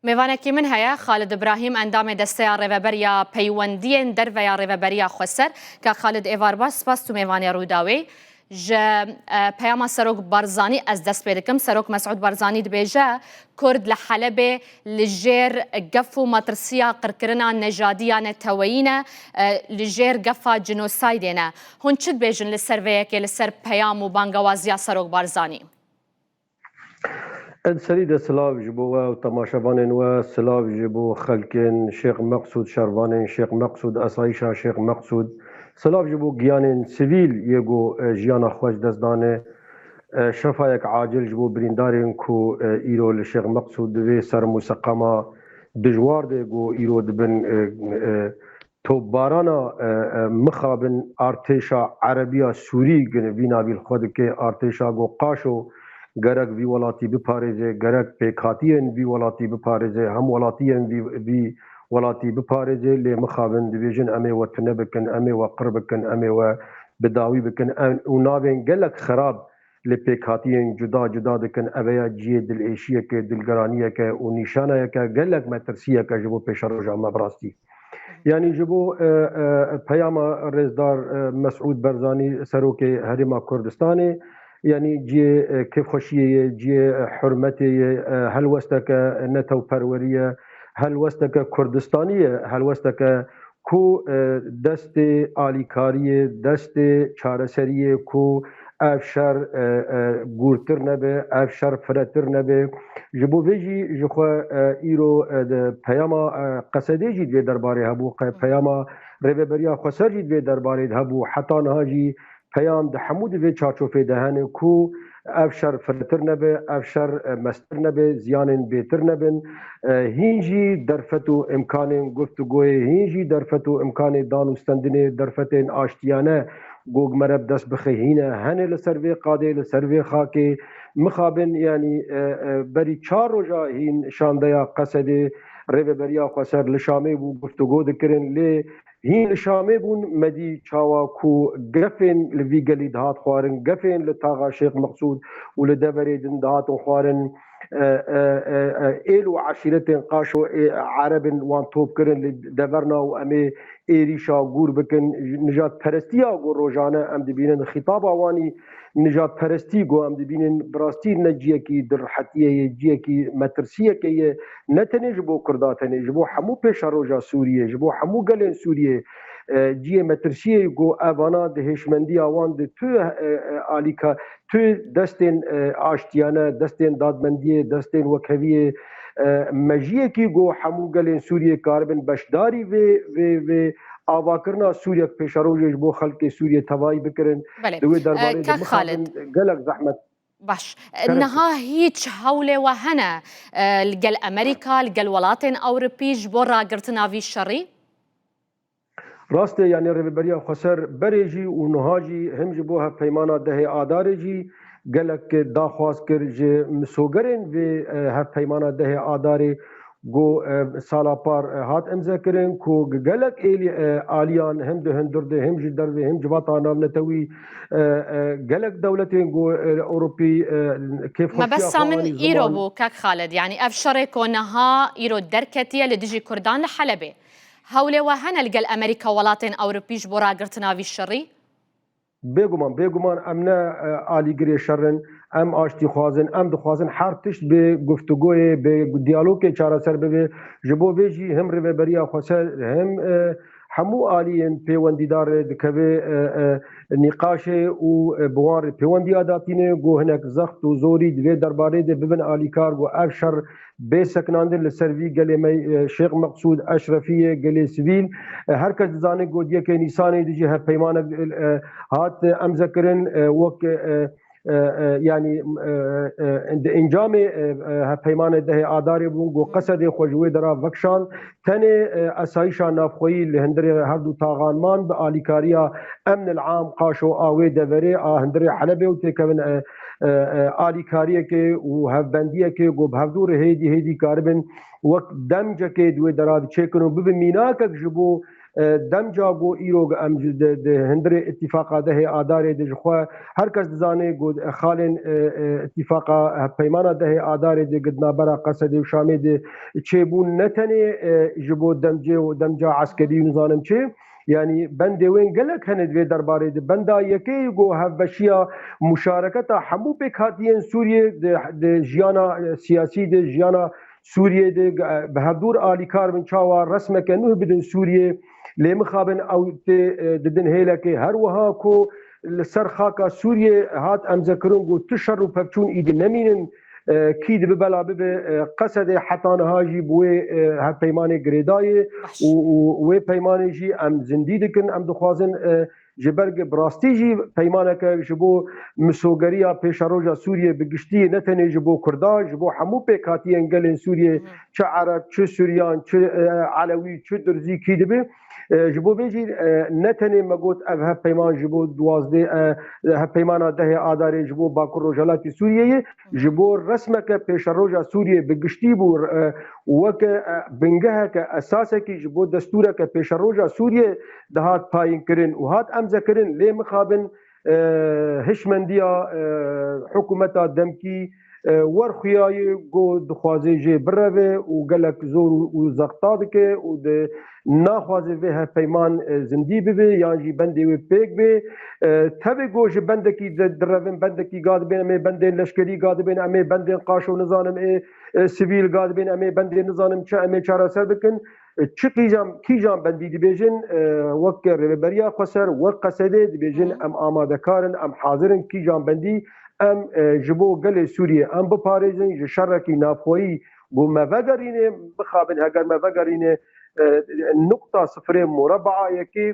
میوانێکی من هەیە خالد ابراهیم ئەندامێ دەستەیە ڕێڤەبەریا پەیوەندیên derveya rêveberiya xweser ka Xalid êvarbaş spas tu mêvanê Rûdawê ji peyama Serok Barzanî ez dest pê dikim. Serok Mesûd Barzanî dibêje Kurd li Helebê li jêr gef û matirsiya qirkirina nejadiya neteweyî ne li jêr gefa genosaydê ne. Hûn çi dibêjin li ser vêyekê li ser peyam û bangewaziya Serok Barzanî؟ سريد سلاف جبوا وتماشبانين وسلاف جبو خلكين شيخ مقصود شروانين شيخ مقصود أسايشا شيخ مقصود سلاف جبو جيانين سيفيل يجو جيانا خوش دزدانه شفايك عاجل جبو بريندارين كو إيرو لشيخ مقصود في سر مسقما دجوار ديجو إيرو دبن توبارانا مخابن ارتشا عربية سوري بينا بالخود كي ارتشا جو قاشو گرک وی ولاتی بپارێزێ گرک پێکهاتیên vî welatî bipارێزێ hem welatiyên vî welatî bipارێزێ lê mixabin dibêjin em ê we tune bikin em ê we qir bikin em ê we bidawî bikin û navên gelek xerab lê pêkhatiyên cuda cuda dikin eveya ciyê dilêşiyeke dilgeraniyeke û nîşaneyeke gelek metirsiyeke ji bo pêşeroja me birastî. Yani ji bo peyama rêzdar Mesûd Barzanî serokê Herêma Kurdistanê يعني جي كيف خشيه جي حرمتي هل وستك نتو پروريه هل وستك كردستانيه هل وستك كو دست آلیکاریه دست چارەسەریه كو افشار گورتر نبه افشار فرتر نبه جبو ویجی جخوا ایرو پیاما قصده جید وی درباره هبو پیاما ریوبریا خسر جید وی درباره هبو حتی نهاجی پیام ده حمود وی چارچوفه دهنه کو افشار فرتر نبه افشار مستر نبه زیانن بیتر نبن هینجی درفتو امکان گفتگوی هینجی درفتو امکان دانوستندنه درفتن آشتیانه گوگ مرب دست بخهینه هنه لسروی قاده لسروی خاکه مخابن یعنی بری 4 روزا هین شاندیا قصده ریوبریا خسر لشامه بو گفتگو دکرن لی هین شامه بون مدی چاوا کو گفن لوی گلی دهات خوارن گفن لتاغا شیخ مقصود و لدبری دن دهات خوارن ایل و عشیرتن قاشو عرب وان توب کرن لدبرنا و امی ایریشا گور بکن نجات پرستیا گو روزانه ام دبینن خطاب آوانی نجات پرستی گو ام دبینن براستی نجیه کی درحتیه جیه کی مترسیه کی نتنه جبو کرداتنه جبو حمو پیش روزا سوریه جبو حمو گلن سوریه جیه مترسیه گو اوانا دهشمندی آوان ده تو آلیکا تو دستین آشتیانه دستین دادمندیه دستین وکویه مجیه کی گو حمو گلن سوریه کاربن بشداری و آواکرنا سوریه پیشروجش بو خلق سوریه توائی بکرن دوی درباره ده مخابن گلک زحمت باش نها هیچ هەولێ وە هەنە لەگەڵ ئەمریکا لەگەڵ وڵاتên ئەوروپیش بۆ ڕاگرتناوی شەڕی؟ ڕاستێ یعنی ڕێوەبەریا خۆسەر بەرێژی و نوهاژی هەمجی بۆ هەفپەیمانە دەهێ ئادارێژی gelek daxwaz kir ji misogerên vê hevpeymana dehê adarê got sala par hat emzekirin ku gelek aliyan hem di hundirde hem ji dervê hem civata navnetewî gelek dewletên got Ewropî mebesa min îro bû kak Xalid yani ev şerê ku niha îro derketiye li dijî Kurdan li Helebê hewlê we hene li gel Amerîka welatên Ewropî ji bo ragirtina vî şerî؟ بێگومان ئەم نە ئالیگرێ شەڕن ئەم ئاشتی خوازن ئەم دخوازن هەر تشت بێ گفتوگۆیê بێ دیالۆگê çareser bibe ji bo vê jî hem rêveberiya xweser hem hemû aliyên pêwendîdar dikeve nîqaşê û bi wan re pêwendiya datîne got hinek zext û zorî divê derbarê de bibin alîkar got ev şer bê sekinandin li ser vî gelê me Şêx Meqsûd Eşrefiyê gelê sivîl her kes dizane got yekê Nîsanê dijî hevpeymanek hat emzekirin wek yani encamê hevpeymanê dehê adarê bûn got qesedê xwe ji wê dera vekşan tenê esayîşa navxweyî li hindirê her du taxanman bi alîkariya emnil am qaşo awê deverê a hindirê Helebê û têkevin alîkariyekê û hevbendiyekê got bi hevdû re hêdî karibin wek demcekê di wê dera çêkin û bibin mînakek ji bo دمجا گو ایرو ام هندر اتفاقا ده آدار ده جخوا هر کس دزانه گو خالن اتفاقا پیمانا ده آدار ده قدنا برا قصد و شامه ده چه بون نتنه جبو دمجه و دمجا عسکری نظانم چه يعني بند وين قالك هند في درباري بندا يكي جو هفشيا مشاركة حمو بك هاتين سوريا د جيانا سياسي د جيانا سوريا د بهدور آلي كار من شاوا رسمك انه بدن سوريا لي مخابن او ددن هيلك هر وها كو لسر خاكا سوريا هات ام ذكرون جو تشرو بچون ايد نمينن كيد ببلا بب قصد حتى نهاجي بوي هالبيمانه جريداي و بيمانه جي ام زنديدكن ام دخوازن جبرگ براستي جي بيمانه ك جبو مسوغريا بيشاروجا سوريا بگشتي نتني جبو كردا جبو حمو بكاتي انجلن سوريا چ عرب چ سوريان چ علوي چ درزي كيد به جبو بيجي نتني مگوت اف پیمان جبو دوازده پیمانا ده آدار جبو باکر روجالات سوریه جبو رسمك پیش روجا سوریه بگشتی بو وک بنگه که اساسه کی جبو دستوره که پیش روجا سوریه دهات پاین کرن و هات امزه کرن لی مخابن هشمندیا حکومتا دمکی ورخیای گو دخوازی جی بروه و گلک زور و زغطاد که و ده ناخوازی به پیمان زندی ببه یعنی جی بندی و پیک به تبه گوش بندکی دروین بندکی گاد بین امی بندی لشکری گاد بین امی بندی قاشو نظانم سیویل گاد بین امی بندی نظانم چه امی چاره سر بکن چی کیجام بندی دیبیجن وقت رهبریا خسر وقت قصده دیبیجن ام آماده کارن ام حاضرن کیجام بندی ام جبو گل سوریه ام بپارێزن شرکی نافخۆیی بۆ مەڤەگەرینێ بخابن هەگەر مەڤەگەرینێ نقطة صفر مربعەیەکی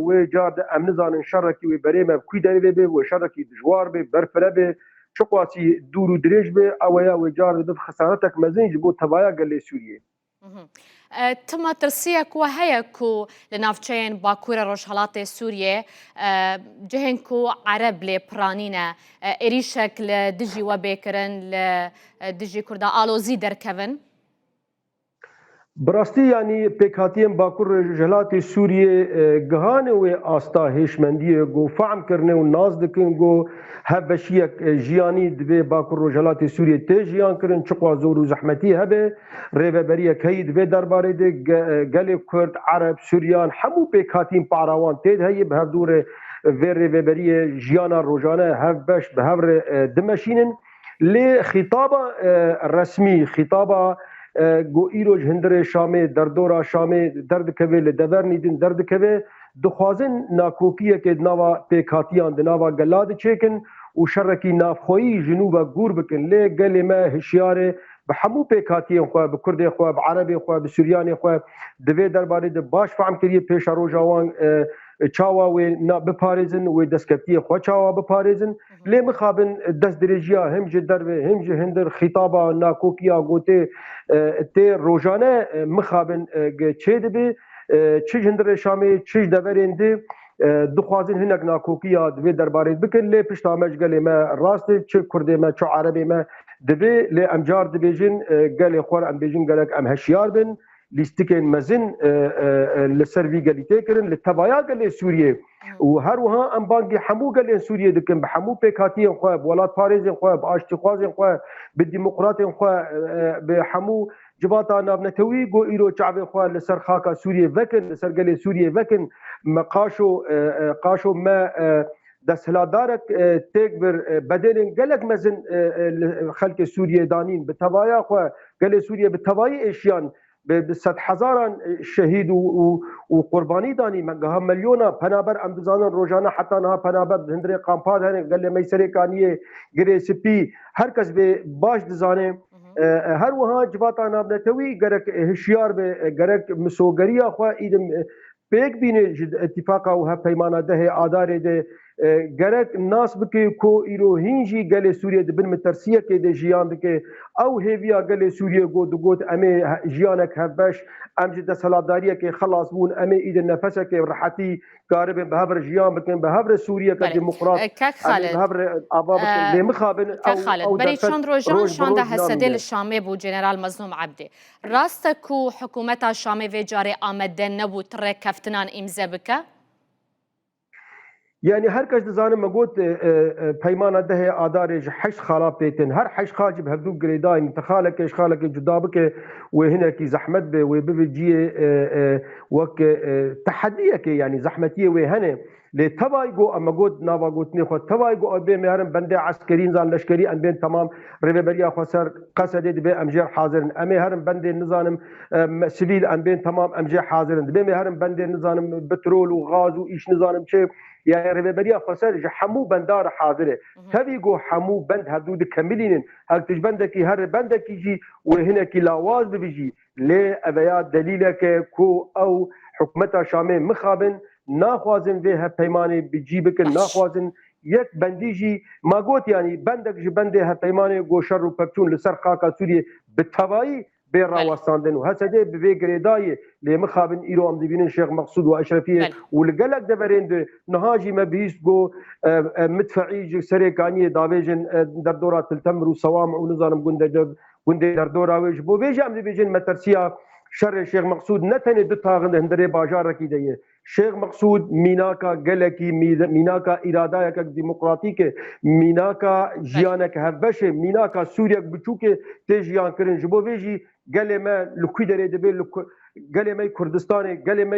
وێ جار ئەم نزانن شەڕێکی وێ بەرێمە کوی دەرێ بێ وێ شەڕێکی دژوار بێ بەرفرە بێ چ قواسی دوور و درێژ بێ ئەوەیە وێ جار بێ خەسارەتێک مەزن ji بۆ تەوایا گەلێ سووریێ تما ترسيك وهيكو لنافچين باكورة روشهالات سوريا جهنكو عرب لبرانينا إريشك لدجي وبيكرن لدجي كردا آلوزي دركفن براستی یعنی پیکاتیم باکور جلات سوریه گهانه و آستا هشمندی گو فهم کرنه و ناز دکن گو هبشیک جیانی دوی باکور جلات سوریه تی جیان کرن چقوا زور و زحمتی هبه ریوبریه کی دوی درباره ده گل کرد عرب سوریان همو پیکاتیم پاراوان تید هی به دور و ریوبریه جیانا روزانه هبش به هر دمشینن لی خطابه رسمی خطابه گو ایروج هندر شامه در دورا شامه درد کوي له دور نیدن درد کوي دخوازن ناکوکیه کې ناوا پیکاتیان د ناوا گلاد چیکن او شرکی نافخوی جنوب گور بکن له گلی ما هشیاره به همو پیکاتیان خو به کرد خو به عربی خو به سوریانی خو د وی دربارې د باش فهم کړي پیش روجاوان چاوا و نا بپارێزن و دەستکەوتی خۆ چاوا بپارێزن لێ مخابن دەست درێژیا hem ji derve hem ji hindir xîtaba nakokiya gotê tê rojane mixabin çê dibe çi hindirê Şamê çi deverên dê dixwazin hinek nakokiya divê derbarê bikin lê pişta me ji gelê me rastê çi Kurdê me çi Erebê me divê lê em car dibêjin gelê xwe em bêjin gelek em heşyar bin لیستکن مزن لسر وی گلی تکرن لتبایا گلی سوریه و هر وها ام بانگی حمو گلی سوریه دکن به حمو پیکاتی خو ولات پاریز خو به اشتخواز خو به دموکرات خو به حمو جباتا نابنتوی گو ایرو شعب خو لسر خاکا سوریه وکن لسر گلی سوریه وکن قاشو ما دستهلادارك تكبر بدل قالك مزن خلق سوريا دانين بتبايا خو قال سوريا بتبايا اشيان به 100,000 شهید و قربانی دانی مگه میلیونا پنابر ام بزانن روزانه حتی نه پنابر هندره قامپاد هن گله میسری کانیه گری سپی هر کس به باش دزانه هر وها جواتا نابنتوی گرک هشیار به گرک مسوگریا خو ایدم پیک بینه اتفاقا و پیمانه ده آدار ده گرک ناس بکه کو ایرو هینجی گل سوریه دبن مترسیه که ده جیان بکه او هیویا گل سوریه گود امی جیانک هبش امجد دسالاتداریه که خلاص بون امی اید نفسه که راحتی قارب به هبر جیان بکن به هبر سوریه که دموکرات به هبر آبا بکن لمخابن او بری چند روزان شانده حسدل شامه بو جنرال مظلوم عبده راست کو حکومت شامه و جاره آمده نبود رکفتنان امضا بکه يعني هر كش دزانم مقوت بيمانه ده آدارج حش خالات بيتن هر حش خالج بهدو قريداين تخالك ايش خالك جدابك وهنا كي زحمت به وبيجي وك تحديه كي يعني زحمتيه وهنا لتوايجو اما قوت نافا قوت نيخو توايجو ابي مهرم بندي عسكريين زان لشكري ان بين تمام ريبريا خسر قصد دي امجير حاضر امي هرم بندي نظام سيفيل ان بين تمام امجير حاضر دي مهرم بندي نظام بترول وغاز وايش نظام شيء يعني ريبريا خسر حمو بندار حاضره تبيجو حمو بند هدود كاملين هل تجبندكي هر بندكي يجي وهنا كي لاواز بيجي ليه ابيات دليلك كو او حكومتها شامل مخابن ناخوازن فيها بيماني بجيبك ناخوازن يك بنديجي ما قلت يعني بندك جبنده بيماني جو شر وبكتون لسر خاكا سوريا بالتوائي بين راوستاندن وهسه بي جريداي اللي مخابن ايرو ام ديبين الشيخ مقصود واشرفيه والقلق دبرين نهاجي ما بيس جو مدفعي سريكانيه دافيجن در دورات التمر وصوامع ونظام قند در دورا ويج بو بيجي ام ديبين مترسيا شر الشيخ مقصود نتني دتاغن هندري باجار کی دی شیخ مقصود میناکا گلکی میناکا اراده یک دموکراتیک میناکا جیانک هبش میناکا سوریک بچوک تجیان کرن جبو ویجی گل ما لکی دره دبی گل ما کردستان گل ما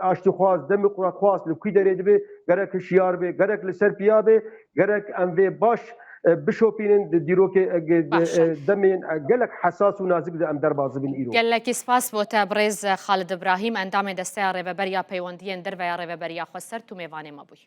آشتی خواست دموکرات خواست لکی دره دبی گرک شیار بی گرک لسر پیا بی گرک ام وی باش بشوپینن دیروک دمین گلک حساس و نازک ام در باز بین ایرو گلک سپاس بو تبریز خالد ابراهیم اندام دسته ریوبریا پیوندین در و ریوبریا خسر تو میوان ما بوی